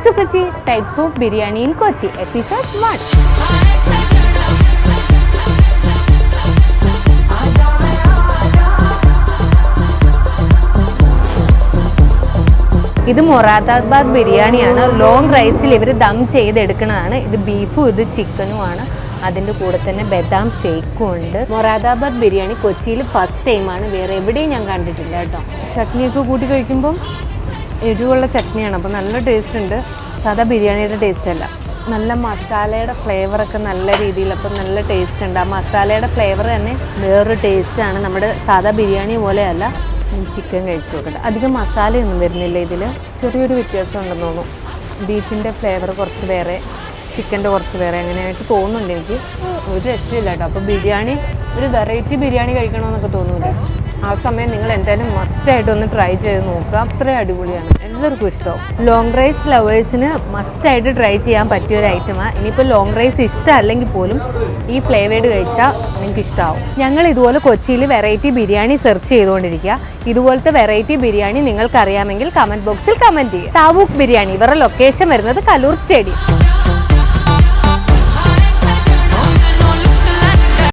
To Kochi, types of biryani in Kochi, episode 1. ഇത് മൊറാദാബാദ് ബിരിയാണിയാണ്. Long റൈസിൽ ഇവർ ദം ചെയ്തെടുക്കുന്നതാണ്. ഇത് ബീഫും ഇത് ചിക്കനുമാണ്. അതിൻ്റെ കൂടെ തന്നെ ബദാം ഷേക്കും ഉണ്ട്. മൊറാദാബാദ് ബിരിയാണി കൊച്ചിയിൽ ഫസ്റ്റ് ടൈമാണ്, വേറെ എവിടെയും ഞാൻ കണ്ടിട്ടില്ല കേട്ടോ. ചട്നിയൊക്കെ കൂട്ടി കഴിക്കുമ്പം എരിവുള്ള ചട്നിയാണ്, അപ്പോൾ നല്ല ടേസ്റ്റ് ഉണ്ട്. സാധാ ബിരിയാണിയുടെ ടേസ്റ്റ് അല്ല, നല്ല മസാലയുടെ ഫ്ലേവറൊക്കെ നല്ല രീതിയിൽ, അപ്പം നല്ല ടേസ്റ്റ് ഉണ്ട്. ആ മസാലയുടെ ഫ്ലേവർ തന്നെ വേറൊരു ടേസ്റ്റാണ്, നമ്മുടെ സാധാ ബിരിയാണി പോലെയല്ല. ചിക്കൻ കഴിച്ചു നോക്കട്ടെ. അധികം മസാലയൊന്നും വരുന്നില്ല ഇതിൽ, ചെറിയൊരു വ്യത്യാസം ഉണ്ടെന്ന് തോന്നുന്നു. ബീഫിൻ്റെ ഫ്ലേവർ കുറച്ച് വേറെ, ചിക്കൻ്റെ കുറച്ച് വേറെ, അങ്ങനെയായിട്ട് തോന്നുന്നുണ്ട് എനിക്ക്. ഒരു രക്ഷയില്ല കേട്ടോ. അപ്പോൾ ബിരിയാണി, ഒരു വെറൈറ്റി ബിരിയാണി കഴിക്കണമെന്നൊക്കെ തോന്നൂലേ, ആ സമയം നിങ്ങൾ എന്തായാലും മസ്റ്റായിട്ട് ഒന്ന് ട്രൈ ചെയ്ത് നോക്കുക. അത്രയും അടിപൊളിയാണ്, എല്ലാവർക്കും ഇഷ്ടമാവും. ലോങ് റൈസ് ലവേഴ്സിന് മസ്റ്റായിട്ട് ട്രൈ ചെയ്യാൻ പറ്റിയൊരു ഐറ്റമാണ്. ഇനിയിപ്പോൾ ലോങ് റൈസ് ഇഷ്ടമല്ലെങ്കിൽ പോലും ഈ ഫ്ലേവേഡ് കഴിച്ചാൽ നിങ്ങൾക്ക് ഇഷ്ടമാവും. ഞങ്ങൾ ഇതുപോലെ കൊച്ചിയിൽ വെറൈറ്റി ബിരിയാണി സെർച്ച് ചെയ്തുകൊണ്ടിരിക്കുക. ഇതുപോലത്തെ വെറൈറ്റി ബിരിയാണി നിങ്ങൾക്ക് അറിയാമെങ്കിൽ കമൻറ്റ് ബോക്സിൽ കമൻറ്റ് ചെയ്യുക. താവൂക്ക് ബിരിയാണി, ഇവരുടെ ലൊക്കേഷൻ വരുന്നത് കലൂർ സ്റ്റേഡിയം.